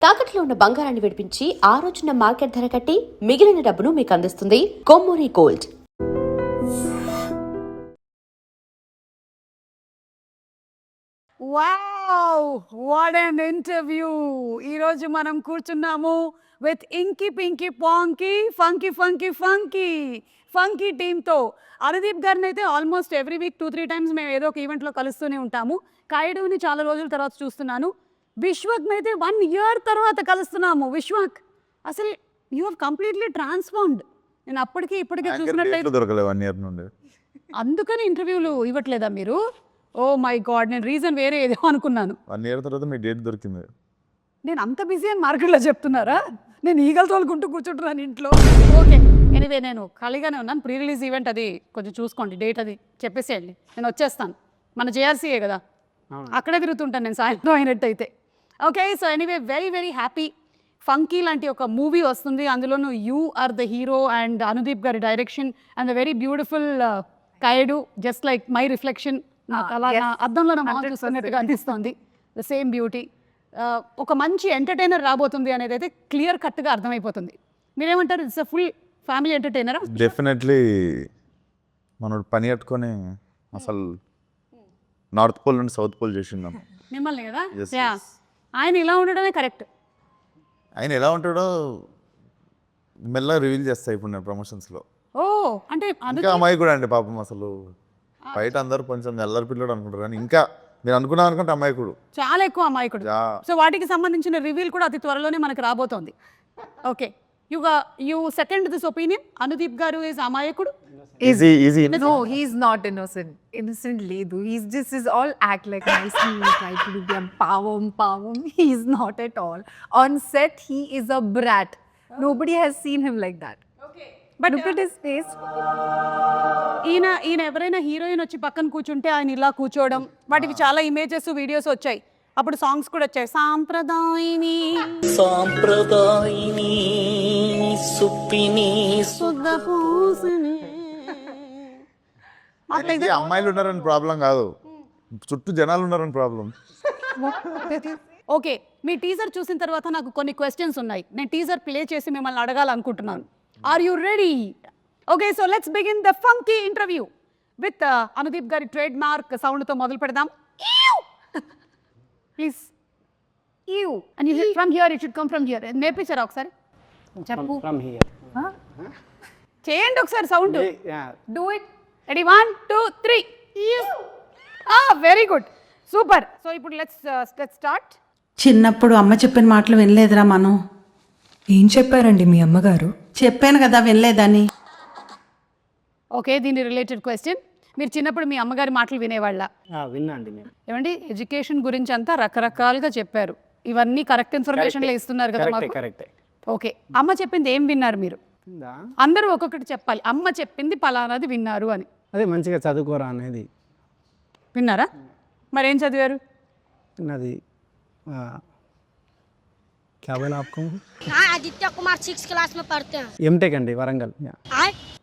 తాకట్లో ఉన్న బంగారాన్ని విడిపించి ఆ రోజున మార్కెట్ ధర కట్టి మిగిలిన డబ్బును మీకు అందిస్తుంది Kommuri gold. Wow, what an interview. ఈరోజు మనం కూర్చున్నాము with inky pinky ponky funky funky funky funky టీమ్తో. అనుదీప్ గారిని అయితే ఆల్మోస్ట్ ఎవ్రీ వీక్ 2-3 టైమ్స్ మేము ఏదో ఒక ఈవెంట్లో కలుస్తూనే ఉంటాము. కాయుడుని చాలా రోజుల తర్వాత చూస్తున్నాను. విశ్వక్ని అయితే 1 year తర్వాత కలుస్తున్నాము. విశ్వక్, అసలు యూ హ్యావ్ కంప్లీట్లీ ట్రాన్స్ఫార్మ్డ్. నేను అప్పటికి ఇప్పటికీ చూసినట్లయితే దొరకలేదు 1 year నుండి. అందుకని ఇంటర్వ్యూలు ఇవ్వట్లేదా మీరు? ఓ మై గాడ్, నేను రీజన్ వేరే ఏదో అనుకున్నాను. 1 year తర్వాత మీ డేట్ దొరికింది. నేను అంత బిజీ అని మార్కెట్లో చెప్తున్నారా? నేను ఈగలు తోలుకుంటూ కూర్చుంటున్నాను ఇంట్లో. ఓకే, ఎనీవే నేను ఖాళీగానే ఉన్నాను. ప్రీ రిలీజ్ ఈవెంట్ అది కొంచెం చూసుకోండి, డేట్ అది చెప్పేసేయండి, నేను వచ్చేస్తాను. మన జేఆర్సీఏ కదా, అక్కడే తిరుగుతుంటాను నేను సాయంత్రం అయినట్టయితే. Okay, so anyway very very happy. Funky లాంటి ఒక మూవీ వస్తుంది, అందులోనూ you are the hero and Anudeep గారి direction and the very beautiful Kayadu, just like my reflection. నాకు అలా నా అద్దంలో నా మొహం చూస్తున్నట్టుగా అనిపిస్తుంది. The same beauty. ఒక మంచి ఎంటర్టైనర్ రాబోతుంది అనేది అయితే క్లియర్ కట్గా అర్థమైపోతుంది. మీరేమంటారు? ఇట్స్ అ ఫుల్ ఫ్యామిలీ ఎంటర్టైనరా? డెఫినెట్లీ మనోడు పని కట్టుకొని అసలు నార్త్ పోల్ నుండి సౌత్ పోల్ చేసిందాం మిమ్మల్ని కదా. Yes, yeah, yes. ఆయన ఇలా ఉండడమే కరెక్ట్. ఆయన ఎలా ఉంటాడో మెల్లగా రివీల్ చేస్తాయి ఇప్పుడు నేను ప్రమోషన్స్లో. ఓ అంటే ఇంకా అమ్మాయి కూడా అండి పాపం, అసలు బయట అందరూ కొంచెం ఎల్లరి పిల్లడు అనుకుంటారు కానీ ఇంకా మీరు అనుకున్నా అనుకుంటే అమ్మాయికుడు చాలా ఎక్కువ అమాయకుడు. సో వాటికి సంబంధించిన రివీల్ కూడా అతి త్వరలోనే మనకు రాబోతోంది. Okay, you second this opinion, Anudeep గారు ఈజ్ అమాయకుడు? Easy. No, he's not innocent. Innocent Ledu. He's just is all act like nicely, try to do them power. He's not at all. On set, he is a brat. Nobody has seen him like that. But Look at his face. ఈయన ఎవరైనా heroine వచ్చి పక్కన కూర్చుంటే ఆయన ఇలా కూర్చోవడం, వాటికి చాలా ఇమేజెస్ వీడియోస్ వచ్చాయి. అప్పుడు సాంగ్స్ కూడా వచ్చాయి. సాంప్రదాయిని సుప్పిని సుద్దపూసిని. అమ్మాయిలు ఉన్నారని ప్రాబ్లం కాదు, చుట్టూ జనాలు ఉన్నారని ప్రాబ్లం. ఓకే, మీ టీజర్ చూసిన తర్వాత నాకు కొన్ని క్వశ్చన్స్ ఉన్నాయి. నేను టీజర్ ప్లే చేసి మిమ్మల్ని అడగాలనుకుంటున్నాను. Are you ready? Okay, so let's begin the funky interview with Anudeep గారి ట్రేడ్ మార్క్ సౌండ్తో మొదలు పెడదాం. Please you and from here, it should come from here. నేర్పించారా ఒకసారి? చెప్పు, చేయండి ఒకసారి sound. Do it. Ready, 1 2 3. Very good, super. So ఇప్పుడు లెట్స్ స్టార్ట్. చిన్నప్పుడు అమ్మ చెప్పిన మాటలు వినలేదురా మనం. ఏం చెప్పారండి మీ అమ్మగారు? చెప్పాను కదా వినలేదని. ఓకే, దీని రిలేటెడ్ క్వశ్చన్. మీరు చిన్నప్పుడు మీ అమ్మగారి మాటలు వినేవాళ్ళ? విన్నాండి నేను. ఏమండి, ఎడ్యుకేషన్ గురించి అంతా రకరకాలుగా చెప్పారు. ఇవన్నీ కరెక్ట్ ఇన్ఫర్మేషన్లో ఇస్తున్నారు కదా మాకు. కరెక్టే. ఓకే, అమ్మ చెప్పింది ఏం విన్నారు మీరు? అందరూ ఒక్కొక్కటి చెప్పాలి. అమ్మ చెప్పింది పలానాది విన్నారు అని. అదే మంచిగా చదువుకోరా అనేది విన్నారా? మరేం చదివారు? అది क्या बोला आपको? हाँ, आदित्य कुमार 6th क्लास में पढ़ते हैं। ఎంటెక్ అండి, వరంగల్.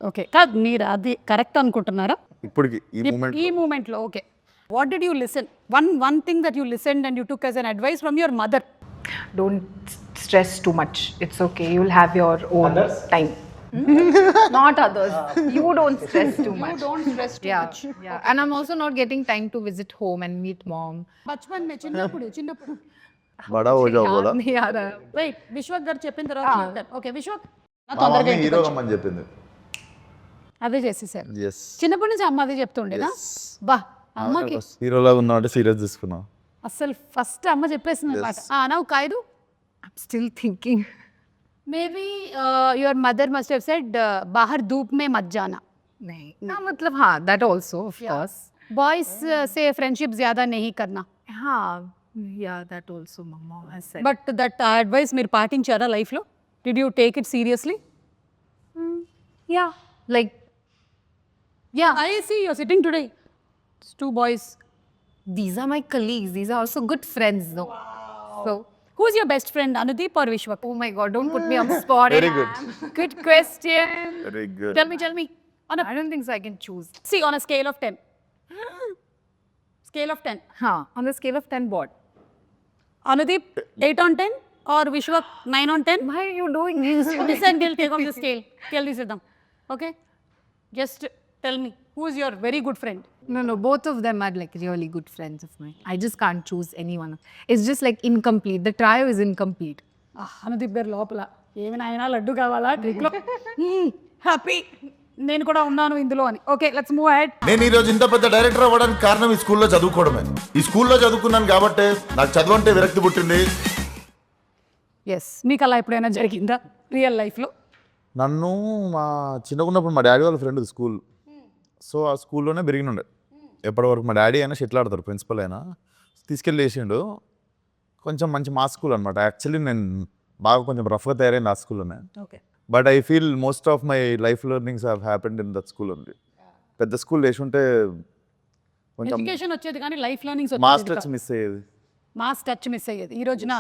ఓకే, కాదు మీరు అది కరెక్ట్ అనుకుంటున్నారా ఇప్పటికి ఈ మూమెంట్ లో? Okay, what did you listen? One thing that you listen and you took as an advice from your mother. Don't stress too much. It's okay. You'll have your own time. Not others. You don't stress too much. You don't stress too much. Yeah. And I'm also not getting time to visit home and meet mom. బచ్పన్ మే చిన్నప్పుడు బడా హో జాओ బోలా. नहीं आ रहा. Wait, Vishwak గారు చెప్పిన తర్వాత ఓకే, విశ్వక్ నా తొందరగా హీరో అమ్మని చెప్పింది. అదే చేసేసారు. yes చిన్నప్పటి నుంచి అమ్మ అదే చెప్తుండేనా? బా, అమ్మకి హీరోలా ఉన్నాడు, సీరియస్ తీసుకున్నా. అసలు ఫస్ట్ అమ్మ చెప్పేసింది అనమాట. Now Kayadu, I'm still thinking. Maybe your mother must have said బాహర్ ధూప్ మే మత్ జానా. नहीं. हाँ, मतलब हाँ, that also of course. Boys సే ఫ్రెండ్షిప్ జ్యాదా नहीं करना. हाँ, yeah, that also mama has said. But that advice మీరు పాటించారా లైఫ్లో? Did you take it seriously? Yeah, like yeah, I see you sitting today. 2 boys. these are my colleagues. These are also good friends, though. So, Who's your best friend, Anudeep or Vishwak? oh my God, don't put me on the spot. Very good. Good question. Very good. Tell me. I don't think so. I can choose. See, on a scale of 10. Scale of 10. Huh? On the scale of 10, what? Anudeep, 8 on 10 or Vishwa 9 on 10? Why are you doing this? Listen, we'll take off the scale. Scale this them. Okay? Just tell me, who is your very good friend? No, both of them are like really good friends of mine. I just can't choose anyone. It's just like incomplete. The trio is incomplete. Anudeep గారు లోపల ఏమైనా అయినా లడ్డు కావాలా ట్రిక్లో happy నేను కూడా ఉన్నాను ఇందులో అని. Okay, let's move ahead. నేను ఈ రోజు ఇంత పెద్ద డైరెక్టర్ అవ్వడానికి కారణం ఈ స్కూల్లో చదువుకోవడమే. ఈ స్కూల్లో చదువుకున్నాను కాబట్టి నాకు చదువు అంటే విరక్తి పుట్టింది. ఎస్, మీకు అలా ఎప్పుడైనా జరిగిందా రియల్ లైఫ్లో? నన్ను మా చిన్నగా ఉన్నప్పుడు మా డాడీ వాళ్ళ ఫ్రెండ్ స్కూల్, సో ఆ స్కూల్లోనే పెరిగినుండే. ఎప్పటి వరకు మా డాడీ అయినా షటిల్ ఆడతారు, ప్రిన్సిపల్ అయినా తీసుకెళ్ళి వేసిండు. కొంచెం మంచి మా స్కూల్ అనమాట. యాక్చువల్లీ నేను బాగా కొంచెం రఫ్గా తయారైంది ఆ స్కూల్లోనే. Okay, but I feel most of my life learnings have happened in that school ఉంది. పెద్ద స్కూల్ వేసి ఉంటే కొంచెం ఎడ్యుకేషన్ వచ్చేది కానీ life learnings mass touch miss అయ్యేది. మాస్ టచ్ మిస్ అయ్యేది. ఈ రోజున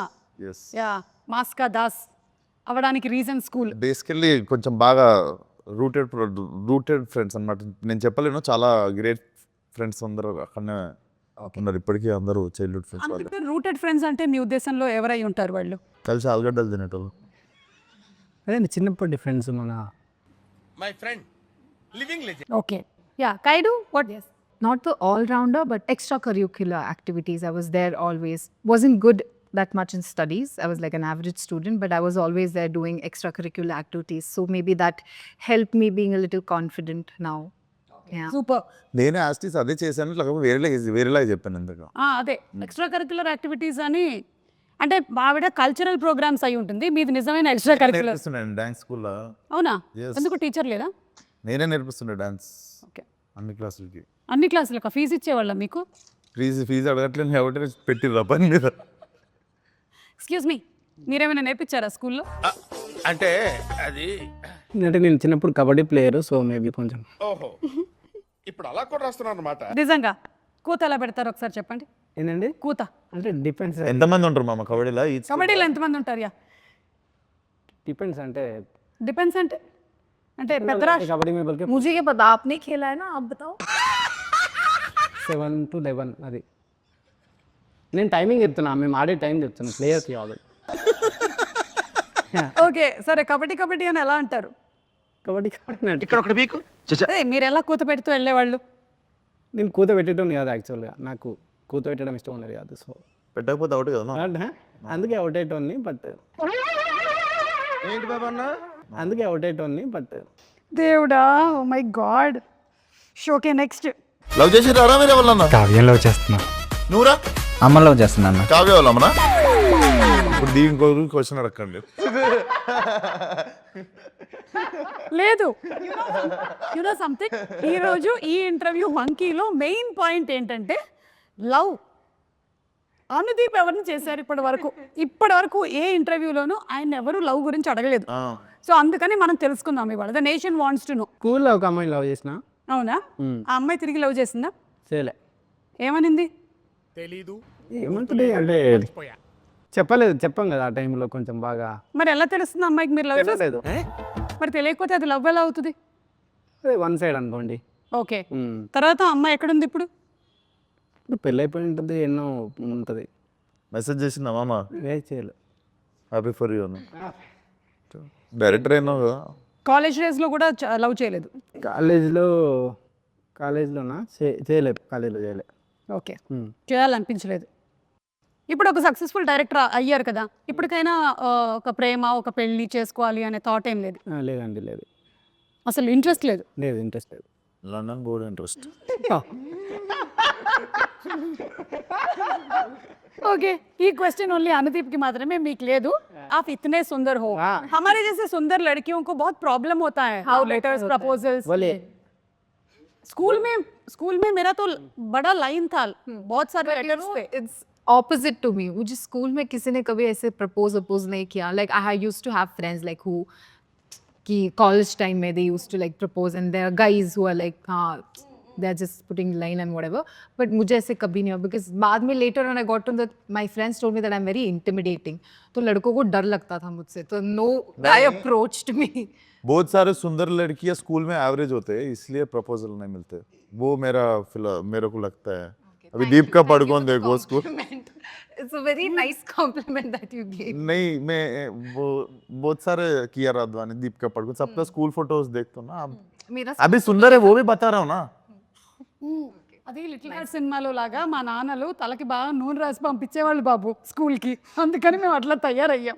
ఎస్, యా మాస్ కా దాస్ అవ్వడానికి రీజన్ స్కూల్. బేసికల్లీ కొంచెం బాగా రూటెడ్ ఫ్రెండ్స్ అనమాట. నేను చెప్పలేను, చాలా గ్రేట్ ఫ్రెండ్స్ అందరూ అక్కడనే ఉన్నారు ఇప్పటికీ. అందరూ చైల్డ్హుడ్ ఫ్రెండ్స్ వాళ్ళు. అందుకే రూటెడ్ ఫ్రెండ్స్ అంటే మీ ఉద్దేశంలో ఎవరై ఉంటారు వాళ్ళు? కలిసి ఆలుగడ్డలు తినేటోళ్ళు. అదే చిన్నప్పటి ఫ్రెండ్స్ మన okay, yeah Kayadu what? Not the all-rounder, but extracurricular activities. I was there always. Wasn't good that much in studies. I was like an average student, but I was always there doing extracurricular activities. So maybe that helped me being a little confident now. Yeah. Super. నేనే ఆస్టీస్ అదే చేశాను, లేకపోతే వేరేలాగా చెప్పాను ఇంతకు. అదే extra curricular activities అని అంటే ఆవిడ కల్చరల్ ప్రోగ్రామ్స్ అయి ఉంటుంది, మీది నిజమైన ఎక్స్ట్రా కరిక్యులర్. నేర్పిస్తున్నాను డాన్స్ స్కూల్లో. అవునా? Yes. ఎందుకు టీచర్ లేదా? నేనే నేర్పిస్తుండే డాన్స్ ఓకే, అన్ని క్లాసులకి. అన్ని క్లాసులకు ఫీజు ఇచ్చేవాళ్ళ మీకు? ఫీజు అడగట్లేదు కాబట్టి పెట్టిర్రా పని మీద. ఎక్స్క్యూజ్ మీ, మీరేమైనా నేర్పించారా స్కూల్లో? అంటే అది అంటే నేను చిన్నప్పుడు కబడ్డీ ప్లేయర్, సో మేబీ కొంచెం. ఓహో, ఇప్పుడు అలా కూడా రాస్తున్నారు అన్నమాట. నిజంగా కూత ఎలా పెడతారు ఒకసారి చెప్పండి. ఏంటండి కూత అంటే డిపెండ్స్. ఎంతమంది ఉంటారు మామ కబడ్డీలో? కబడ్డీలో ఎంతమంది ఉంటారు? యా డిపెండ్స్ అంటే డిపెండ్స్ అంటే అంటే పెద్ద కబడ్డీ में बल्कि मुझे ये पता, आपने खेला है ना, आप बताओ. 7 to 11 అది. నేను టైమింగ్ చెప్తున్నా, మేము ఆడే టైం చెప్తున్నా ప్లేయర్కి ఆల్రెడీ. ఓకే సరే, కబడ్డీ అని ఎలా అంటారు? కబడ్డీ ఇక్కడ ఒకటి మీకు అదే మీరు ఎలా కూత పెడుతూ వెళ్ళేవాళ్ళు? నేను కూత పెట్టడం కాదు యాక్చువల్గా, నాకు కూత పెట్టడం ఇష్టం ఉండదు కాదు. సో పెట్టకపోతే అవుట్ కదా. అందుకే అవుట్ అయ్యేటోన్ని, బట్ ఏంటి బాబా అన్న? అందుకే అవుట్ అయ్యేటోన్ని బట్ దేవుడా, oh my God. Okay, next. Love చేసి రారా మీరు ఎవరన్నా? కావ్యంలో చేస్తున్నా. నువ్వురా? అమ్మలో చేస్తున్నాను. కావ్య వాళ్ళమ్మనా? ఇప్పుడు దీని క్వశ్చన్ అడగండి. లేదు, యు నో సంథింగ్, ఈరోజు ఈ ఇంటర్వ్యూ మంకీలో మెయిన్ పాయింట్ ఏంటంటే లవ్. అనుదీప్ ఎవరిని చేశారు ఇప్పటి వరకు ఏ ఇంటర్వ్యూలోనూ ఆయన ఎవరు లవ్ గురించి అడగలేదు. సో అందుకని మనం తెలుసుకుందాం ఇవాళ. The nation wants to know. స్కూల్లో ఒక అమ్మాయిని లవ్ చేసిన. అవునా? ఆ అమ్మాయి తిరిగి లవ్ చేసిందా? చేయలే. ఏమనింది? ఏమంటుంది అంటే చెప్పాం కదా ఆ టైంలో కొంచెం బాగా. మరి ఎలా తెలుస్తుంది అమ్మాయికి మీరు లవ్ చేస్తారు? లేదు, మరి తెలియకపోతే అది లవ్ ఎలా అవుతుంది? అదే వన్ సైడ్ అనుకోండి. ఓకే, తర్వాత అమ్మాయి ఎక్కడుంది ఇప్పుడు? ఇప్పుడు పెళ్ళి అయిపోయి ఉంటుంది, ఎన్నో ఉంటుంది. మెసేజ్ చేసిందా మామ? చేయలే. హ్యాపీ ఫర్ యూ అని. డైరెక్టర్ అయినా కాలేజ్ డేస్లో కూడా లవ్ చేయలేదు? కాలేజ్లోనా చేయలేదు, కాలేజ్లో చేయలే. ఓకే, చేయాలనిపించలేదు. ఇప్పుడు ఒక సక్సెస్ఫుల్ డైరెక్టర్ అయ్యారు కదా, ఇప్పటికైనా ఒక ప్రేమ, ఒక పెళ్లి చేసుకోవాలి అనే థాట్ ఏం లేదు? లేదండి, లేదు, అసలు ఇంట్రెస్ట్ లేదు? లేదు, ఇంట్రెస్ట్ లేదు. London board interest. ओके, ये क्वेश्चन ओनली अनुदीप की मात्रा में मीक ले दूं. आप इतने सुंदर हो, हमारे जैसे सुंदर लड़कियों को बहुत प्रॉब्लम होता है. How letters, proposals. बोले स्कूल में मेरा तो बड़ा लाइन था, बहुत सारे लेटर्स थे. It's opposite to me. मुझे स्कूल में किसी ने कभी ऐसे प्रपोज नहीं किया. Like I used to have friends like who कि college time में they used to like propose, and there are guys who are like they're just putting line and whatever. But मुझे ऐसे कभी नहीं हुआ, because बाद में later when I got to that, my friends told me that I'm very intimidating. तो लड़कों को डर लगता था मुझसे, तो no guy approached me. बहुत सारे सुंदर लड़कियां स्कूल में एवरेज होते हैं, इसलिए प्रपोजल नहीं मिलते. वो मेरे को लगता है. अभी दीप का पड़कोन देखो school It's a very nice compliment that you gave. नहीं मैं वो बहुत सारे किया राधवानी दीप का पड़कोन सबका स्कूल फोटोज देखता हूँ ना मेरा अभी सुंदर है वो भी बता रहा हूँ ना అది లిటిల్ హార్ట్ సినిమాలో లాగా మా నాన్నలు తలకి బాగా నూనె రాసి పంపించేవాళ్ళు బాబు స్కూల్కి, అందుకని మేము అట్లా తయారయ్యాం.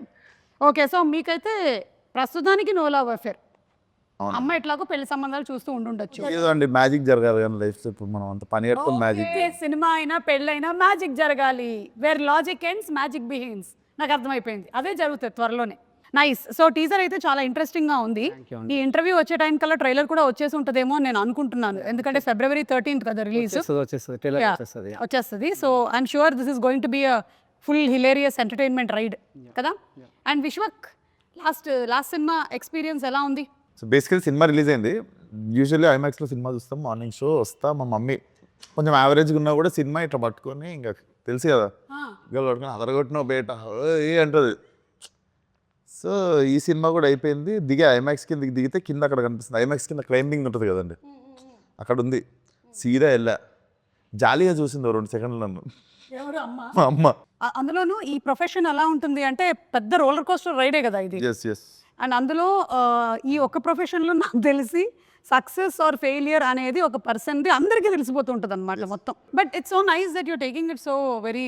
ఓకే, సో మీకైతే ప్రస్తుతానికి నో లవ్ అఫేర్. అమ్మ ఎట్లాగో పెళ్లి సంబంధాలు చూస్తూ ఉండుండొచ్చు. ఏదో అండి మ్యాజిక్ జరగాలి కానీ లైఫ్ ఇప్పుడు మనం అంత పని కట్టుకుని మ్యాజిక్ ఓకే, సినిమా అయినా పెళ్ళైనా మ్యాజిక్ జరగాలి. Where logic ends magic begins. నాకు అర్థమైపోయింది, అదే జరుగుతుంది త్వరలోనే. నైస్. సో టీజర్ అయితే చాలా ఇంట్రెస్టింగ్ గా ఉంది. ఈ ఇంటర్వ్యూ వచ్చే టైం కల్లా ట్రైలర్ కూడా వచ్చేసి ఉంటుందేమో అని నేను అనుకుంటున్నాను, ఎందుకంటే February 13th కదా రిలీజ్ వచ్చేస్తుంది ట్రైలర్ వచ్చేస్తుంది. వచ్చేస్తుంది. So I'm sure this is going to be a full hilarious entertainment ride కదా. And Vishwak last cinema experience ఎలా ఉంది? సో బేసికలీ సినిమా రిలీజ్ అయింది. యూజువల్లీ ఐమాక్స్లో సినిమా చూస్తాం, మార్నింగ్ షో వస్తా, మా మమ్మీ కొంచెం యావరేజ్గా ఉన్నా కూడా సినిమా ఇట్లా పట్టుకొని ఇంకా తెలుసు కదా గల్ పట్టుకొని అదరగొట్టిన బేట ఏ అంటుంది. సో ఈ సినిమా కూడా అయిపోయింది, దిగే ఐమాక్స్ కింద దిగితే కింద అక్కడ కనిపిస్తుంది, ఐమాక్స్ కింద క్లైంబింగ్ ఉంటుంది కదండి, అక్కడ ఉంది. సీదా వెళ్ళా, జాలీగా చూసింది 2 సెకండ్లు నన్ను మా అమ్మ. అందులోనూ ఈ ప్రొఫెషన్ ఎలా ఉంటుంది అంటే పెద్ద రోలర్ కోస్టర్ రైడే కదా ఇది. Yes yes. అండ్ అందులో ఈ ఒక్క ప్రొఫెషన్లో నాకు తెలిసి సక్సెస్ ఆర్ ఫెయిలియర్ అనేది ఒక పర్సన్ది అందరికీ తెలిసిపోతూ ఉంటుంది అనమాట మొత్తం. But it's so nice that you're taking it so very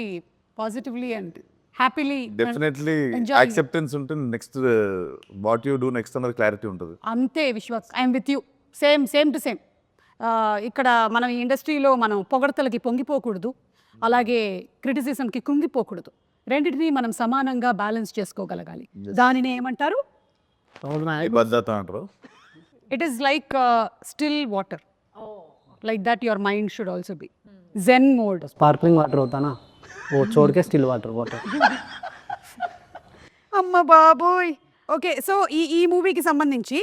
positively and happily. Definitely acceptance ఉంటుంది, next what you do next అన్నది క్లారిటీ ఉంటుంది. అంతే Vishwas, I'm with you, same to same. ఇక్కడ మనం ఈ ఇండస్ట్రీలో మనం పొగడతలకి పొంగిపోకూడదు, అలాగే క్రిటిసిజంకి కృంగిపోకూడదు. రెండింటినీ మనం సమానంగా బ్యాలెన్స్ చేసుకోగలగాలి. దానిని ఏమంటారు? భద్రత అంటారు. It is like still water, like that your mind should also be zen mode. Sparkling water అవుతానా, ఓ చోటుకే స్టిల్ వాటర్. అమ్మ బాబోయ్. ఓకే, సో ఈ మూవీకి సంబంధించి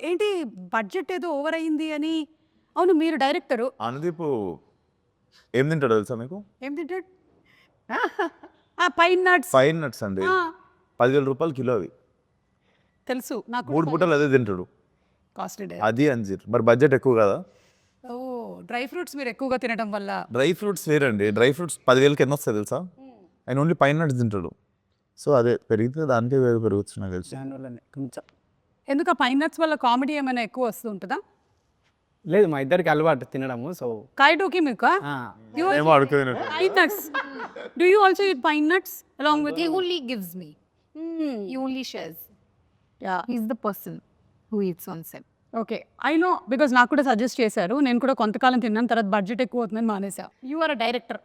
ఏంటి బడ్జెట్ ఏదో ఓవర్ అయింది అని. అవును, మీరు డైరెక్టరు. అనుదీప్ ఏం తింటాడు తెలుసా మీకు? ఏం తింటాడు? Pine nuts. ఫైన్ నట్స్ అండి, 10,000 రూపాయలు కిలో అవి. తెలుసు నాకు. 3 పూటలు అదే తింటాడు, కాస్ట్లీ. అది అంజీర్. మరి బడ్జెట్ ఎక్కువ కదా. ఓ, డ్రై ఫ్రూట్స్ మీరు ఎక్కువగా తినడం వల్ల. డ్రై ఫ్రూట్స్ వేరండి, డ్రై ఫ్రూట్స్ 10,000కి ఎన్ని వస్తాయి తెలుసా? ఆయన ఓన్లీ పైన్ నట్స్ తింటాడు. సో అదే పెరిగితే దానికే పెరుగుతుంది నాకు తెలిసి. కొంచెం ఎందుకు ఆ పైన్ నట్స్ వల్ల కామెడీ ఏమైనా ఎక్కువ వస్తూ ఉంటుందా? లేదు, మా ఇద్దరికి అలవాటు తినడము. సో కాయటోకి మీకు ఏమో అడుగుతుంది. pine nuts. Do you also eat pine nuts along with He you? only gives me. He only shares. Yeah. He's the person who eats on set. Okay, I know, because నాకు కూడా suggest చేశారు. నేను కూడా కొంతకాలం తిన్నాను, తర్వాత budget ఎక్కువ అవుతుందని మానేసా. యు ఆర్ అ డైరెక్టర్,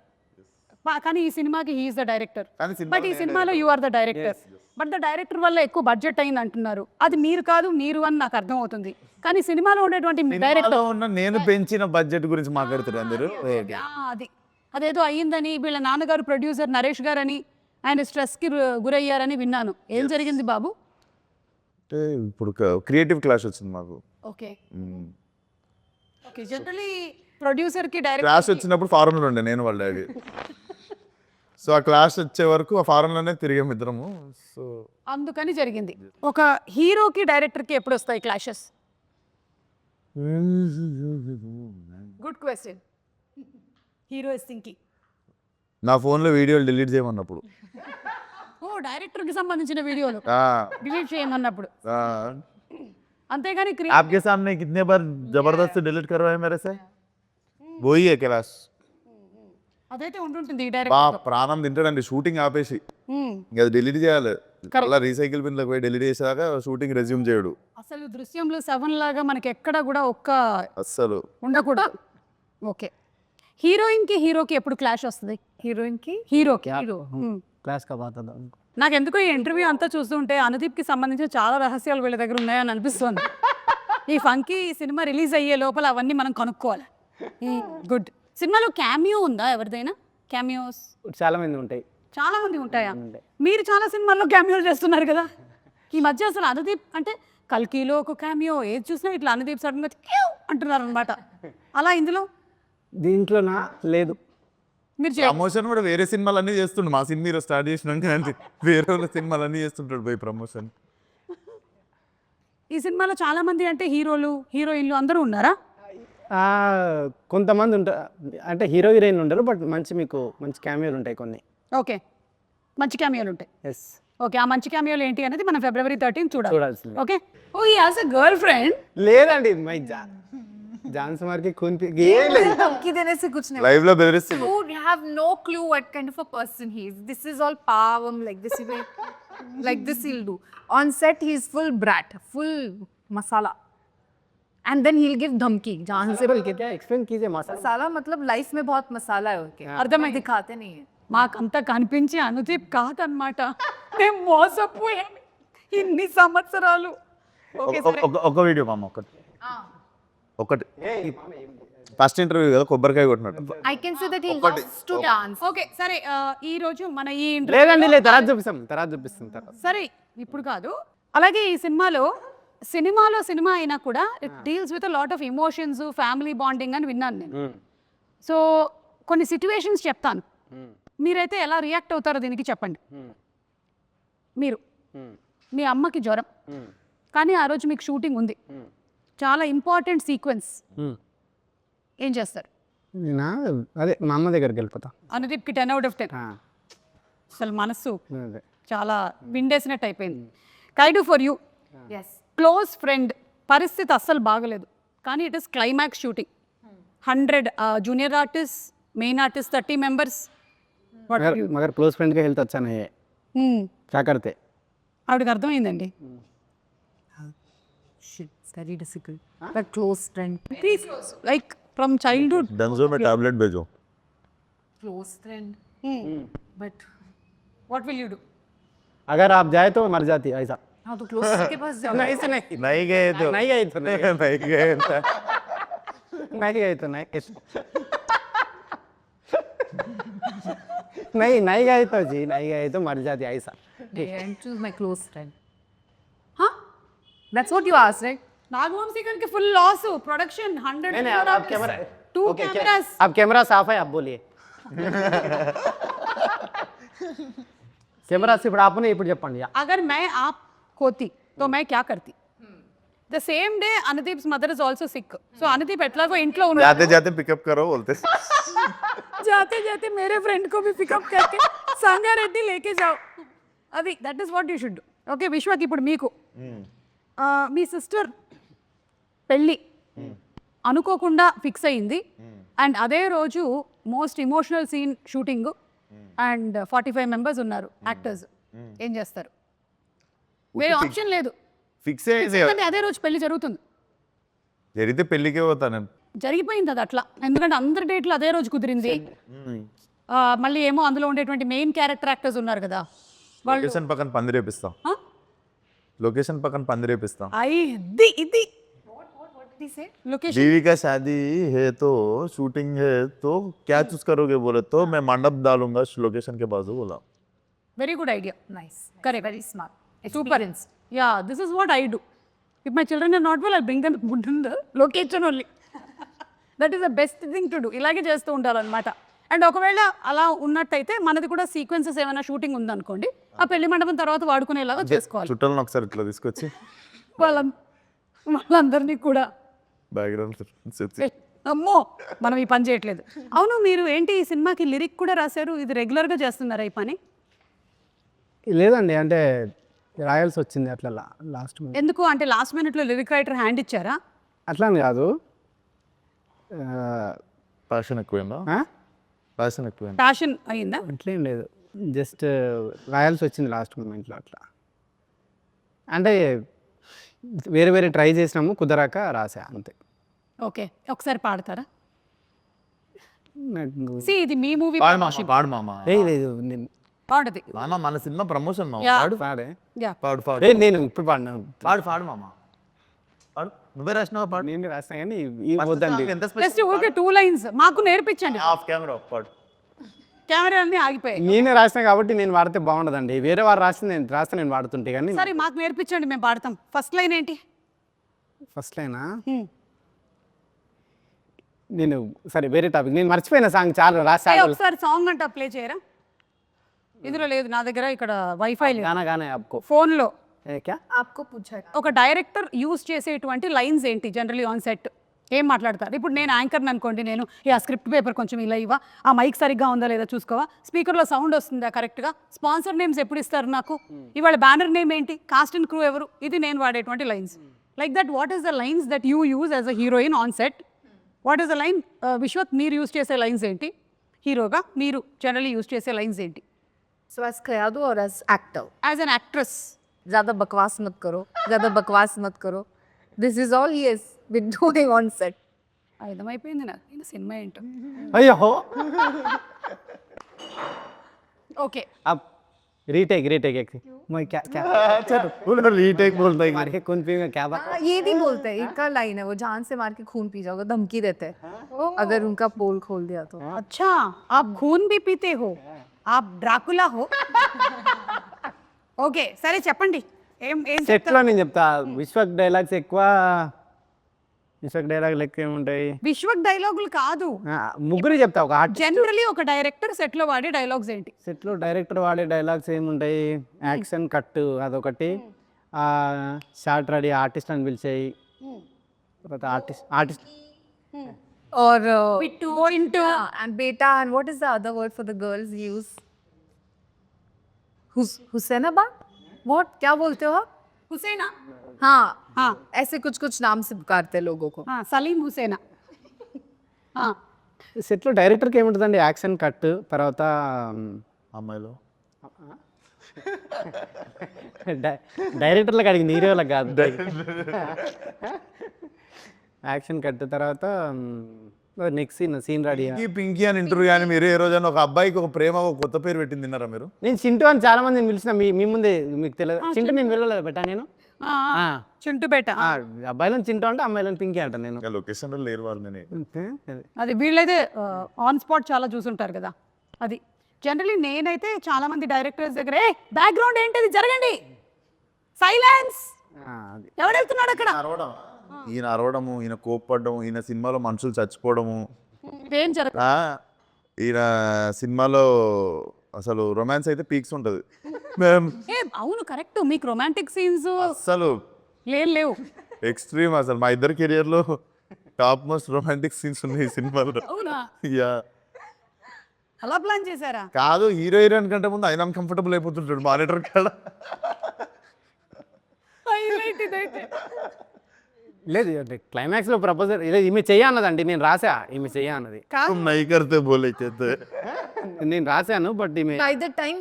కానీ ఈ సినిమాకి హీఈస్ ద డైరెక్టర్. బట్ ఈ సినిమాలో you are the director. But the director వల్ల ఎక్కువ బడ్జెట్ అయింది అంటున్నారు. అది మీరు కాదు, మీరు అని నాకు అర్థం అవుతుంది. కానీ సినిమాలో ఉండేటువంటి డైరెక్టర్ నేను పెంచిన బడ్జెట్ గురించి మాట్లాడుతారు అందరూ. అదేదో అయ్యిందని, వీళ్ళ నాన్నగారు ప్రొడ్యూసర్ నరేష్ గారు అని, ఆయన స్ట్రెస్కి గురయ్యారని విన్నాను. ఏం జరిగింది బాబు? అంటే ఇప్పుడు క్రియేటివ్ క్లాష్ వచ్చింది మాకు. ఓకే ఓకే, జనరలీ ప్రొడ్యూసర్కి డైరెక్టర్ క్లాష్ వచ్చినప్పుడు ఫారెన్లో ఉండే నేను వాళ్ళ డాడీ. సో ఆ క్లాష్ వచ్చే వరకు ఆ ఫారెన్లోనే తిరిగాము ఇద్దరము. సో అందుకని జరిగింది. ఒక హీరోకి డైరెక్టర్కి ఎప్పుడు వస్తాయి clashes? Good question. Hero is thinking. నా ఫోన్లో వీడియోలు డిలీట్ చేయమన్నప్పుడు. ఓ, డైరెక్టర్కి సంబంధించిన వీడియోలు డిలీట్ చేయమన్నప్పుడు. అంతేగాని आपके सामने कितने बार जबरदस्त डिलीट करवाए मेरे से, वही है क्लास. అదైతే ఉంటుంటుంది ఈ బా డైరెక్టర్. ప్రాణం తింటాడండి షూటింగ్ ఆపేసి, ఇంకా అది డిలీట్ చేయాలి. అలా రీసైకిల్ బిన్లోకి పోయి డిలీట్ చేసాక షూటింగ్ రెజ్యూమ్ చేయడు. అసలు దృశ్యంలో 7 లాగా మనకి ఎక్కడ కూడా ఒక్క అస్సలు ఉండకూడదు. ఓకే, హీరోయిన్కి హీరోకి ఎప్పుడు క్లాష్ వస్తుంది? Heroine ki? హీరోకి. క్లాస్ కా బాత్ నాకు ఎందుకో ఈ ఇంటర్వ్యూ అంతా చూస్తుంటే అనుదీప్కి సంబంధించిన చాలా రహస్యాలు వీళ్ళ దగ్గర ఉన్నాయని అనిపిస్తుంది. ఈ ఫంకీ సినిమా రిలీజ్ అయ్యే లోపల అవన్నీ మనం కనుక్కోవాలి. గుడ్. సినిమాలో క్యామియో ఉందా ఎవరిదైనా? క్యామియోస్ చాలా మంది ఉంటాయి. చాలా మంది ఉంటాయా? మీరు చాలా సినిమాల్లో క్యామియోలు చేస్తున్నారు కదా ఈ మధ్య. అసలు అనుదీప్ అంటే కల్కీలో ఒక క్యామియో, ఏది చూసినా ఇట్లా అనుదీప్ సడన్గా అంటున్నారు అనమాట. అలా ఇందులో దీంట్లో నా లేదు. మీరు ప్రమోషన్ కూడా వేరే సినిమాలు అన్నీ చేస్తుండు. మా సినిమా స్టార్ట్ చేసినాక వేరే వాళ్ళ సినిమాలు అన్నీ చేస్తుంటాడు పోయి ప్రమోషన్. ఈ సినిమాలో చాలా మంది అంటే హీరోలు హీరోయిన్లు అందరూ ఉన్నారా? కొంతమంది ఉంటారు, అంటే హీరో హీరోయిన్ ఉండరు, బట్ మీకు మంచి క్యామియోలు ఉంటాయి కొన్ని. ఓకే, మంచి క్యామియోలు ఉంటాయి. ఎస్, ఓకే, ఆ మంచి క్యామియోలు ఏంటి అనేది మనం February 13 చూడాలి. చూడాల్సిందే. Okay. Oh he has a girlfriend. లేదండి, మై జాన్సమార్ కి ఏం లేదు. धमकी देने से कुछ नहीं. లైవ్ లో బెదిరిస్తుంది. You have no clue what kind of a person he is. This is all pavam, like this he will, like this he'll do. On set he's full brat, full masala. And then he'll give धमकी जहाँ से बोल के. क्या explain कीजिए मसाला? मसाला मतलब life में बहुत मसाला है उनके. అర్థమైంది. दिखाते नहीं है. మాకంతా కనిపించి అనుదీప్ కాదనమాట. మేము మోసపోయాం ఇన్ని సంవత్సరాలు. ఓకే సరే. ఒక వీడియో మామ, ఒకటి ఫస్ట్ ఇంటర్వ్యూ కదా, కొబ్బరికాయ కొట్టినట్టు. I can say that he loves to dance. Okay సరే, ఈ రోజు మన ఈ లేదండి, లేదు, తర్వాత చూపిస్తాం తర్వాత. సరే ఇప్పుడు కాదు. అలాగే ఈ సినిమా అయినా కూడా it deals with lot of emotions, family bonding అని విన్నాను నేను. సో కొన్ని సిచ్యువేషన్స్ చెప్తాను, మీరైతే ఎలా రియాక్ట్ అవుతారో దీనికి చెప్పండి. మీరు మీ అమ్మకి జ్వరం, కానీ ఆ రోజు మీకు షూటింగ్ ఉంది, చాలా ఇంపార్టెంట్ సీక్వెన్స్, ఏం చేస్తారు? అదే మా అమ్మ దగ్గరికి వెళ్ళిపోతా. అనుదీప్కి 10 out of 10. అసలు మనసు అదే. చాలా విండేసినట్టు అయిపోయింది. Kayadu for you. Yes. Close friend, పరిస్థితి అస్సలు బాగలేదు, కానీ it is climax shooting, 100 junior artist, main artist 30 members. मगर क्लोज फ्रेंड का हेल्थ अच्छा नहीं है, क्या करते? ఆవిడకి అర్థమైందండి. Shit, it's very difficult. But close friend. Like from childhood. Dunzo में टैबलेट भेजो. Close friend. But what will you do? अगर आप जाए तो मर जाती है ऐसा. हाँ तो close के पास जाओ. नहीं से नहीं नहीं गए तो नहीं गए तो नहीं नहीं गए तो नहीं गए तो नहीं नहीं गए तो जी, नहीं गए तो मर जाती है ऐसा. And choose my close friend. Huh? That's what you asked, right? Nagavamsi గారికి ఫుల్ లాస్, ప్రొడక్షన్ 100 नहीं नहीं, आप कैमरा 2 ओके, cameras. आप कैमरा साफ है, आप बोलिए. कैमरा से आपने ఇప్పుడు చెప్పండి. अगर मैं आप होती तो मैं क्या करती? The same day Anudeep's mother is also sick. So Anudeep ఎట్లాగో ఇంట్లో ఉన్నాడు, जाते जाते पिकअप करो बोलते. जाते जाते मेरे फ्रेंड को भी पिकअप करके సంగారెడ్డి लेके जाओ. అది that is what you should. Okay విశ్వకి ఇప్పుడు మీకు మీ సిస్టర్ పెళ్ళి అనుకోకుండా ఫిక్స్ అయింది, అండ్ అదే రోజు most emotional scene shooting, and 45 members ఉన్నారు యాక్టర్స్, ఏం చేస్తారు? వేరే ఆప్షన్ లేదు, ఫిక్స్ ఎందుకంటే అదే రోజు పెళ్లి జరుగుతుంది. జరిగితే పెళ్ళికే పోతా నేను. జరిగిపోయింది అది అట్లా, ఎందుకంటే అందరి డేట్లు అదే రోజు కుదిరింది. మళ్ళీ ఏమో అందులో ఉండేటువంటి మెయిన్ క్యారెక్టర్ యాక్టర్స్ ఉన్నారు కదా, వాళ్ళు లొకేషన్ పక్కన పందిరేపిస్తాం. లొకేషన్ పక్కన పందిరేపిస్తాం. ఇది लोकेशन बीवी का शादी है तो शूटिंग है तो क्या चूज करोगे बोले तो मैं मंडप डालूंगा लोकेशन के बाजू बोला. Very good idea. Nice. Correct. Very smart. Super. Yeah, this is what I do. If my children are not well, I'll bring them in the location only. That is the best thing to do. ఇలాగే చేస్తూ ఉంటారన్నమాట. And ఒకవేళ అలా ఉన్నట్టయితే మనది కూడా sequences ఏమైనా shooting ఉందనుకోండి, ఆ పెళ్లి మండపం తర్వాత వాడుకునేలాగా చేసుకోవాలి. చుట్టాలను ఒకసారి ఇట్లా తీసుకొచ్చి వాళ్ళందరినీ కూడా బ్యాక్గ్రౌండ్ అమ్మో మనం ఈ పని చేయట్లేదు. అవును, మీరు ఏంటి ఈ సినిమాకి లిరిక్ కూడా రాశారు, ఇది రెగ్యులర్గా చేస్తున్నారా ఈ పని? లేదండి, అంటే రాయాల్సి వచ్చింది అట్లా లాస్ట్ మినిట్. ఎందుకు అంటే లాస్ట్ మినిట్లో లిరిక్ రైటర్ హ్యాండ్ ఇచ్చారా? అట్లా అని కాదు, ప్యాషన్ ఎక్కువైందా? ప్యాషన్ ఎక్కువైందా? ప్యాషన్ అయిందా? అట్లేం లేదు, జస్ట్ రాయాల్సి వచ్చింది లాస్ట్ మూమెంట్లో అట్లా. అంటే వేరే వేరే ట్రై చేసినాము, కుదరాక రాసా అంతే. ఓకే, ఒకసారి పాడతారా? నాకు సి ఇది మీ మూవీ, పాడు మామ, పాడు మామ. లేదు నేను బాగుంటది మామ మన సినిమా ప్రమోషన్ మామ. Yeah. పాడు పాడే. యా. పాడు పాడు నేను ఇప్పుడు పాడినాను, పాడు పాడు మామ. పాడు, నువ్వే రాసినావా? పాడు. నేను రాస్తా కానీ ఈ వద్దండి. ఎంత జస్ట్ ఊరికే 2 lines మాకు నేర్పించండి. ఆఫ్ కెమెరా పాడు. కెమెరా అన్ని ఆగిపోయాయి. నేనే రాసిన కాబట్టి నేను వాడితే బాగుండదండి, వేరే వారు రాస్తే నేను వాడుతుంటే. కానీ సరే మాకు నేర్పించండి, మేము పాడతాం. ఫస్ట్ లైన్ ఏంటి? ఫస్ట్ లైనా నేను సరే వేరే టాపిక్, నేను మర్చిపోయిన సాంగ్ చాలా రాసా. ఒకసారి సాంగ్ అంటే ప్లే చేయరా? ఇందులో లేదు నా దగ్గర, ఇక్కడ వైఫై లేదు. గానా గానా आपको ఫోన్లో क्या आपको पूछा है. ఒక డైరెక్టర్ యూజ్ చేసేటువంటి లైన్స్ ఏంటి జనరలీ ఆన్ సెట్? ఏం మాట్లాడతారు? ఇప్పుడు నేను యాంకర్ని అనుకోండి, నేను ఆ స్క్రిప్ట్ పేపర్ కొంచెం ఇలా ఇవ్వ, ఆ మైక్ సరిగ్గా ఉందా లేదా చూసుకోవా, స్పీకర్లో సౌండ్ వస్తుందా కరెక్ట్గా, స్పాన్సర్ నేమ్స్ ఎప్పుడు ఇస్తారు నాకు, ఇవాళ బ్యానర్ నేమ్ ఏంటి, కాస్ట్ అండ్ క్రూ ఎవరు, ఇది నేను వాడేటువంటి lines. Like that what is the lines that you use as a heroine on set? What is the line? Vishwak, మీరు యూజ్ చేసే లైన్స్ ఏంటి? హీరోగా మీరు జనరలీ యూజ్ చేసే లైన్స్ ఏంటి? So as Kayadu or as actor? As an actress. ज़्यादा बकवास मत करो, ज़्यादा बकवास मत करो. This is all he has been doing on set. అర్థమైపోయింది నాకు నేను సినిమా ఏంటో. అయ్యో ఓకే, अब रीटेक रीटेक एक मैं क्या क्या రీటేక్ బోల్తాయి मार के कौन पिएगा क्या बात हाँ, ये नहीं बोलते, इनका लाइन है वो, जान से मार के खून पी जाओगे, धमकी देते हैं अगर उनका पोल खोल दिया तो. अच्छा आप खून भी पीते हो, आप డ్రాకులా हो. ఓకే సరే చెప్పండి, ఏం ఏం సెట్లో నేను చెప్తా విశ్వక్ డైలాగ్స్ ఎక్కువ విశ్వక్ డైలాగ్ లెక్క ఏముంటాయి విశ్వక్ డైలాగులు కాదు, ముగ్గురు చెప్తా ఒక ఆర్టిస్ట్ జనరలీ ఒక డైరెక్టర్ సెట్లో వాడే డైలాగ్స్ ఏంటి? సెట్లో డైరెక్టర్ వాడే డైలాగ్స్ ఏముంటాయి, యాక్షన్ కట్ అదొకటి, షార్ట్ రెడీ ఆర్టిస్ట్ అని పిలిచాయి, తర్వాత ఆర్టిస్ట్ और పిట్టు into and beta, and what is the other word for the girls use? Hussainabad, what क्या बोलते हो आप? హుసేనా. हाँ हाँ ऐसे कुछ कुछ नाम से पुकारते हैं लोगों को. సలీం హుసేనా. సెట్లో డైరెక్టర్కి ఏముంటుందండి, యాక్షన్ కట్, తర్వాత అమ్మాయిలో డైరెక్టర్లకు అడిగింది హీరోలకు కాదు. యాక్షన్ కట్ తర్వాత నెక్స్ట్ సీన్ రెడీ. పింకీ అని ఇంటర్వ్యూ కానీ మీరు ఏ రోజైనా ఒక అబ్బాయికి ఒక ప్రేమ ఒక కొత్త పేరు పెట్టింది తిన్నారా మీరు? నేను చింటూ అని చాలా మంది పిలిచిన మీ ముందే మీకు తెలియదు. చింటూ నేను వెళ్ళలేదు బెట్టా నేను చుంటుపేట. అబ్బాయిలను చింటూ అంటే అమ్మాయిలను పింకీ అంట నేను. లొకేషన్లో లేరు వాళ్ళు. నేను అది వీళ్ళైతే ఆన్ స్పాట్ చాలా చూసుంటారు కదా. అది జనరలీ నేనైతే చాలా మంది డైరెక్టర్స్ దగ్గర ఏ బ్యాక్గ్రౌండ్ ఏంటిది, జరగండి, సైలెన్స్, ఎవడు వెళ్తున్నాడు అక్కడ, ఈయన అరవడము, ఈయన కోప్పడము, ఈయన సినిమాలో మనుషులు చచ్చిపోవడము, ఏం జరగదు. ఈయన సినిమాలో అసలు రొమాన్స్ అయితే పీక్స్ ఉంటుంది. ఏ అవును కరెక్ట్, మీకు రొమాంటిక్ సీన్స్ అసలు లేవు. ఎక్స్ట్రీమ్ అసలు మా ఇద్దరు కెరియర్లో టాప్ మోస్ట్ రొమాంటిక్ సీన్స్ ఉన్నాయి ఈ సినిమాలో. అవునా? యా అలా ప్లాన్ చేశారా? కాదు, హీరో హీరోయిన్ కంటే ముందు ఆయన అన్కంఫర్టబుల్ అయిపోతుంటాడు మానిటర్ కాడ. హైలైట్ ఇదైతే. లేదు క్లైమాక్స్లో ప్రపోజల్ లేదు, ఈమె చెయ్యన్నదండి, నేను రాసా ఈమె చెయ్యన్నది. నై కర్తే బోలే చేస్తే నేను రాశాను బట్ ఈమె. By the time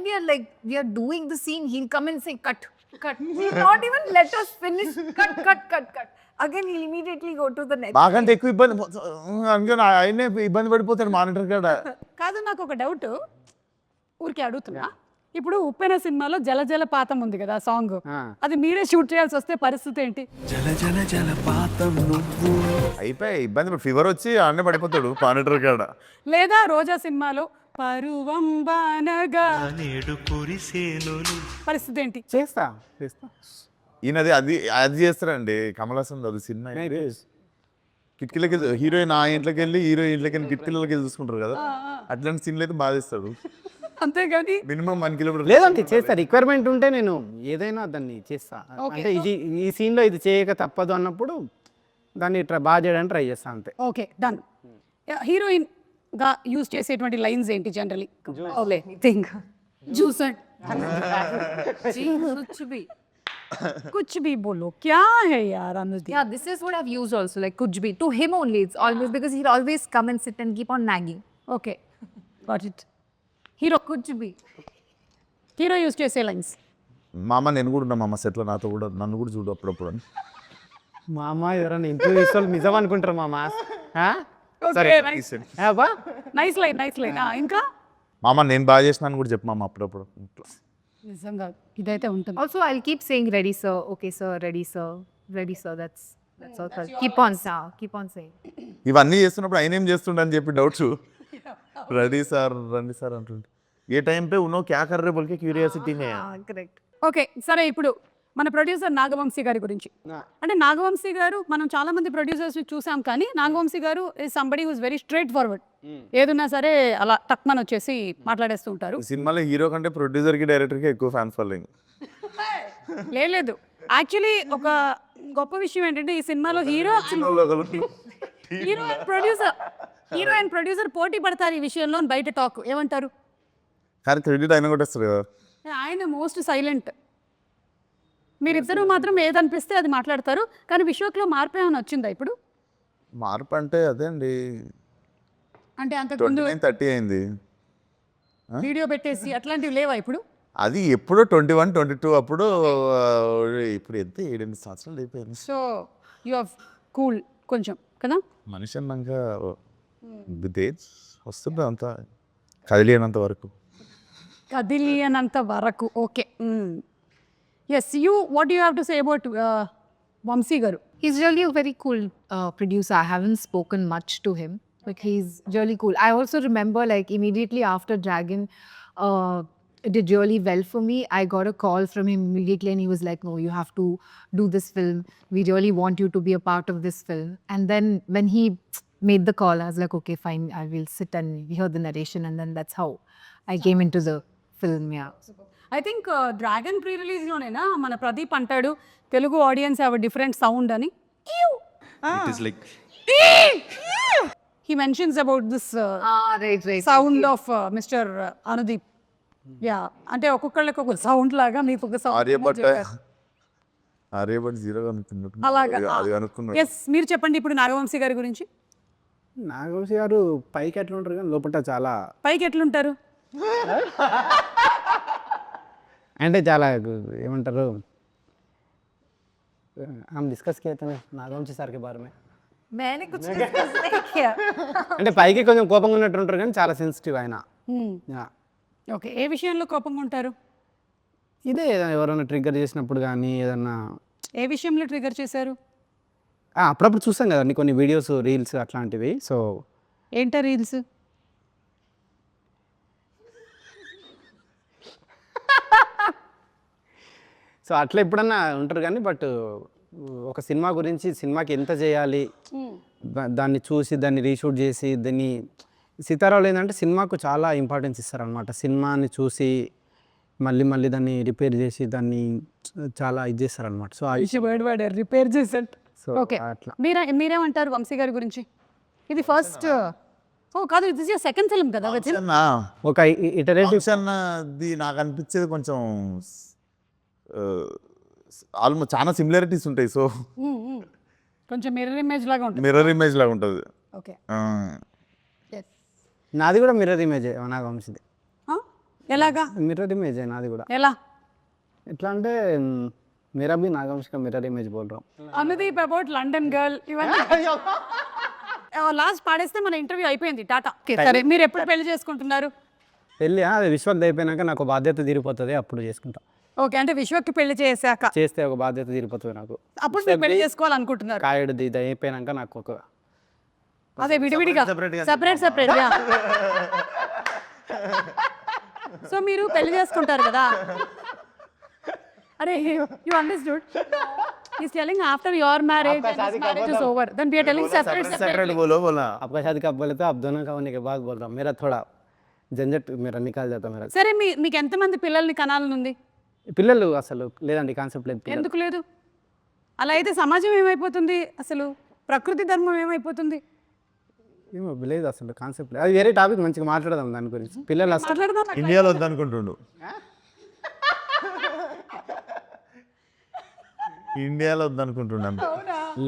we are doing the scene, he'll come and say cut. He'll not even let us finish. Cut. Again, he'll immediately go to the next. మాకంటే ఎక్కువ ఇబ్బంది అందుకని ఆయనే ఇబ్బంది పడిపోతాడు మానిటర్ కాడ. కాదు, నాకు ఒక డౌట్ ఊరికే అడుగుతున్నా. ఇప్పుడు ఉప్పెన సినిమాలో జల జల పాతం ఉంది కదా సాంగ్, అది మీరే షూట్ చేయాల్సి వస్తే పరిస్థితి ఏంటి? అయిపోయి ఇబ్బంది, ఫీవర్ వచ్చి ఆడనే పడిపోతాడు మానిటర్ కాడ. లేదా రోజా సినిమాలో పరువం బానగా పరిస్థితి ఏంటి? చేస్తా ఈయనది అది చేస్తారండి. కమల్ హాసన్ అది సినిమా కిటికీలకి హీరోయిన్ ఆ ఇంట్లోకి వెళ్ళి హీరోయిన్ ఇంట్లోకి వెళ్ళి కిటికీలకి వెళ్ళి చూసుకుంటారు కదా, అట్లాంటి సీన్లు అయితే బాగా చేస్తాడు. అంతేగాని మినిమం 1 కిలోమీటర్ లేదంటే చేస్తా, రిక్వైర్మెంట్ ఉంటే నేను ఏదైనా దాన్ని చేస్తా. అంటే ఈ సీన్లో ఇది చేయక తప్పదు అన్నప్పుడు దాన్ని బాగా చేయడానికి ట్రై చేస్తా అంతే. Okay done. హీరోయిన్ గా యూజ్ చేసేటువంటి లైన్స్ ఏంటి generally? Oh, let me think. జూసన్ कुछ भी बोलो, क्या है यार अनुदी? Yeah, this is what I've used also, like kuch bhi. To him only, it's always because he'll always come and sit and keep on nagging. Okay got it. Hero Kuch bhi. Hero use చేసే lines. మా అమ్మ నేను కూడా ఉన్నా, మా అమ్మ సెట్లో నాతో కూడా, నన్ను కూడా చూడు అప్పుడప్పుడు అని. మా అమ్మ ఎవరైనా ఇంటర్వ్యూ ఇస్తారు నిజం అనుకుంటారు మా అమ్మ. సరే నైస్ లైన్. ఇంకా మా అమ్మ నేను బాగా చేసినాను కూడా చెప్పు మా అమ్మ అప్పుడప్పుడు. నిజంగా ఇదైతే ఉంటుంది. Also, I'll keep saying ready sir, okay sir, ready sir, ready sir. That's all. Keep on saying. ఇవన్నీ చేస్తున్నప్పుడు ఆయన ఏం చేస్తుండ అని చెప్పి డౌట్స్. రెడీ సార్ అంటుండే ఏ టైం పే ఉన్నో క్యా కర్ రే బోల్కే క్యూరియాసిటీనే. Correct. ఓకే సరే, ఇప్పుడు మన ప్రొడ్యూసర్ నాగవంశీ గారి గురించి. అంటే నాగవంశీ గారు, మనం చాలా మంది ప్రొడ్యూసర్స్ చూసాం, కానీ Nagavamsi garu is somebody who's very straightforward. ఏదున్నా సరే అలా టక్మన్ వచ్చేసి మాట్లాడేస్తూ ఉంటారు. సినిమాలో హీరో కంటే ప్రొడ్యూసర్కి డైరెక్టర్కి ఎక్కువ ఫ్యాన్స్ ఫాలోయింగ్. లేదు యాక్చువల్లీ ఒక గొప్ప విషయం ఏంటంటే ఈ సినిమాలో హీరో హీరో అండ్ ప్రొడ్యూసర్ పోటీ పడతారు ఈ విషయంలో అని బయట టాక్, ఏమంటారు? కానీ క్రెడిట్ అయినా కొట్టేస్తారు కదా. ఆయన మోస్ట్ సైలెంట్, మీరిద్దరూ మాత్రం ఏదనిపిస్తే అది మాట్లాడతారు. కానీ విశ్వక్లో మార్పు ఏమైనా వచ్చిందా ఇప్పుడు? మార్పు అంటే అదే అండి, అంటే అంతకుముందు 29-30 అయింది. వీడియో పెట్టేసి అట్లాంటివి లేవా ఇప్పుడు? అది ఎప్పుడో 21-22 అప్పుడు. ఇప్పుడు ఎంత 7-8 సంవత్సరాలు అయిపోయింది. సో యు ఆర్ కూల్ కొంచెం కదా. మనిషి అన్నాక విత్ ఏజ్ వస్తుంది అంతా, కదిలినంత వరకు. కదిలియనంత వరకు, okay. Yes, you what you have to say about Vamsi garu? He's really a very cool producer. I haven't spoken much to him, but he's really cool. I also remember, like, immediately after Dragon did really well for me, I got a call from him immediately and he was like, no, you have to do this film. We really want you to be a part of this film. And then when he made the call, I was like, okay, fine, I will sit and hear the narration. And then that's how I came into the film, yeah. I think Dragon pre రిలీజ్లోనేనా మన ప్రదీప్ అంటాడు Telugu audience have different sound అని. He mentions about this Right. Sound of mister Anudeep. Yeah, అంటే ఒక్కొక్కళ్ళకి ఒక sound లాగా మీకు ఒక ఆర్యభట్ సౌండ్ జీరో అలాగా. అది అనుకున్నాడు. ఎస్, మీరు చెప్పండి ఇప్పుడు నాగవంశీ గారి గురించి. నాగవంశీ గారు పైకి ఎట్లా ఉంటారు కానీ లోపల చాలా, పైకి ఎట్లుంటారు? అంటే చాలా ఏమంటారు, हम डिस्कस किए थे नागवंशी సార్ के बारे में. मैंने कुछ discuss नहीं किया. అంటే పైకి కొంచెం కోపంగా ఉన్నట్టు ఉంటారు కానీ చాలా సెన్సిటివ్ ఆయన. ఓకే, ఏ విషయంలో కోపంగా ఉంటారు? ఇదే ఎవరైనా ట్రిగ్గర్ చేసినప్పుడు కానీ ఏదన్నా. ఏ విషయంలో ట్రిగర్ చేశారు? అప్పుడప్పుడు చూస్తాం కదండి కొన్ని వీడియోస్, రీల్స్ అట్లాంటివి. సో ఏంటా రీల్స్? సో అట్లా ఎప్పుడన్నా ఉంటారు కానీ, బట్ ఒక సినిమా గురించి, సినిమాకి ఎంత చేయాలి, దాన్ని చూసి దాన్ని రీషూట్ చేసి దాన్ని, సీతారావులు ఏంటంటే సినిమాకు చాలా ఇంపార్టెన్స్ ఇస్తారనమాట. సినిమాని చూసి మళ్ళీ దాన్ని రిపేర్ చేసి దాన్ని చాలా ఇది చేస్తారనమాట. సో రిపేర్ చేసేట్. సో ఓకే, అట్లా. మీరేమంటారు వంశీ గారి గురించి? ఇది ఫస్ట్, ఓ కాదు, ఇది సెకండ్ ఫిల్మ్ కదా. ఒక ఇటరేటివ్ అన్నది నాకు అనిపించేది కొంచెం ఆల్మోస్ట్ చాలా సిమిలారిటీస్ ఉంటాయి. సో కొంచెం మిర్రర్ ఇమేజ్ లాగా ఉంటుంది. మిర్రర్ ఇమేజ్ లాగా ఉంటుంది. ఓకే, నాది కూడా మిర్రర్ ఇమేజ్, నాగవంశీది ఎలాగా మిర్రర్ ఇమేజ్ నాది కూడా. ఎలా? ఎట్లా అంటే मेरा भी नागवंश का मिरर इमेज बोल रहा हूँ. అనుదీప్ అబౌట్ లండన్ గర్ల్ ఇవన్నీ లాస్ట్ పాడేస్తే మన ఇంటర్వ్యూ అయిపోయింది, టాటా. సరే, మీరు ఎప్పుడు పెళ్లి చేసుకుంటున్నారు? పెళ్ళి అది విశ్వక్ అయిపోయినాక నాకు బాధ్యత తీరిపోతుంది, అప్పుడు చేసుకుంటా. ఓకే, అంటే విశ్వక్కి పెళ్లి చేశాక చేస్తే ఒక బాధ్యత తీరిపోతుంది నాకు. అప్పుడు మీరు పెళ్లి చేసుకోవాలనుకుంటున్నారు? కాయడు ఇది అయిపోయినాక నాకు ఒక, అదే విడివిడిగా సెపరేట్. సో మీరు పెళ్లి చేసుకుంటారు కదా. అరే, you understood? He's telling after your marriage and his marriage is over, then we are telling separate. बोलो आपका शादी कब बोले तो आप दोनों का होने के बाद बोल रहा हूँ. मेरा थोड़ा झंझट मेरा निकाल जाता मेरा. సరే, మీకు ఎంతమంది పిల్లల్ని కనాలనుంది? పిల్లలు అసలు లేదండి, కాన్సెప్ట్ లేదు. ఎందుకు లేదు? అలా అయితే సమాజం ఏమైపోతుంది, అసలు ప్రకృతి ధర్మం ఏమైపోతుంది? ఏమో లేదు, అసలు కాన్సెప్ట్ లేదు. అది వేరే టాపిక్, మంచిగా మాట్లాడదాం దాని గురించి. పిల్లలు అసలు మాట్లాడదాం. ఇండియాలో వద్దనుకుంటుండు. ఇండియాలో వద్దనుకుంటున్నాను.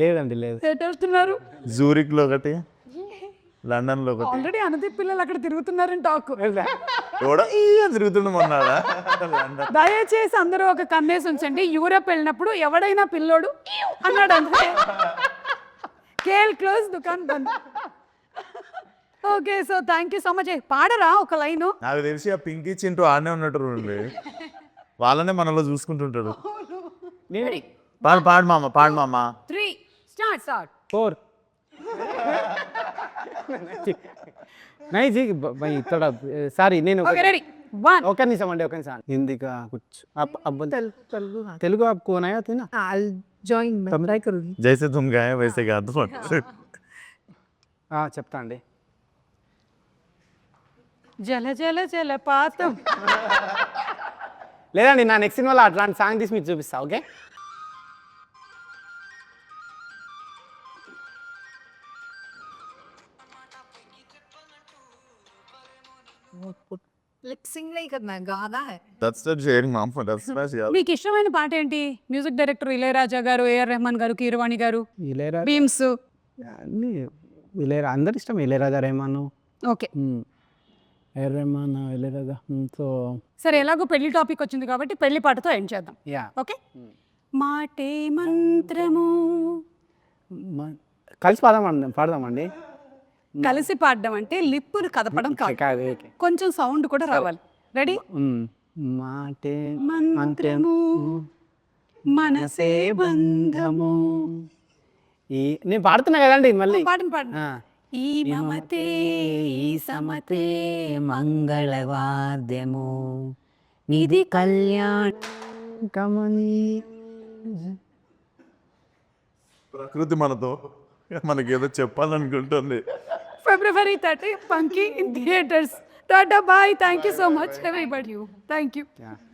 లేదండి, లేదు. వెళ్తున్నారు జూరిక్లో ఒకటి, లండన్లో ఒకటి. ఆల్రెడీ అనుదీప్ పిల్లలు అక్కడ తిరుగుతున్నారని టాక్. తిరుగుతుండే మొన్నాడా. దయచేసి అందరూ ఒక కన్నేసి ఉంచండి. యూరప్ వెళ్ళినప్పుడు ఎవడైనా పిల్లోడు అన్నాడు అంతే, కేల్ క్లోజ్, దుకాన్ బంద్. Okay, so thank you so much. పాడరా ఒక లైను? నాకు తెలిసి ఆ పింకీ చింటూ ఆడనే ఉన్నట్టు వాళ్ళనే మనలో చూసుకుంటుంటారు. పాడు మామ 3 స్టార్ట్ 4 नहीं जी भाई थोड़ा సారీ నేను ఓకే, రెడీ 1 ఒక నిమిషం అండి, ఒక నిమిషం. హిందీ का कुछ अब తెలుగు आपको आया था ना? I'll join. मैं try करूँगी. జైసే తుమ్ గాయే వైసే కాదు. చెప్తా అండి. జల జల జలపాతం. లేదండి, నా నెక్స్ట్ సినిమాలో అట్లాంటి సాంగ్ తీసి మీకు చూపిస్తా. ఓకే, Like sing नहीं करना है, गाना है. That's that sharing mom that's my share. మీకు ఇష్టమైన పాట ఏంటి? మ్యూజిక్ డైరెక్టర్ ఇళయరాజా గారు, ఏఆర్ రెహమాన్ గారు, కీరవాణి గారు, ఇళయరాజా బీమ్స్. అన్నీ అందరు ఇష్టం. ఇళయరాజా, రెహమాను, ఓకే ఏఆర్ రెహమాన్, ఇళయరాజా. సో సరే, ఎలాగో పెళ్లి టాపిక్ వచ్చింది కాబట్టి పెళ్లి పాటతో ఎండ్ చేద్దాం. Yeah okay. మాటే మంత్రము. కలిసి పాడదామండి. కలిసి పాడడం అంటే లిప్పులు కదపడం కాదు, కాదు, ఓకే. కొంచెం సౌండ్ కూడా రావాలి. రెడీ? మాటే మంత్రము మనసే బంధము. ఈ నేను పాడుతున్నా కదండి మళ్ళీ. పాడండి పాడండి. ఈ మమతే ఈ సమతే మంగళవాద్యము ఇది కళ్యాణ కమని. ప్రకృతి మనకేదో చెప్పాలనుకుంటుంది. February 30, Punky in theaters. Tata, bye. Thank you so much, everybody. Thank you.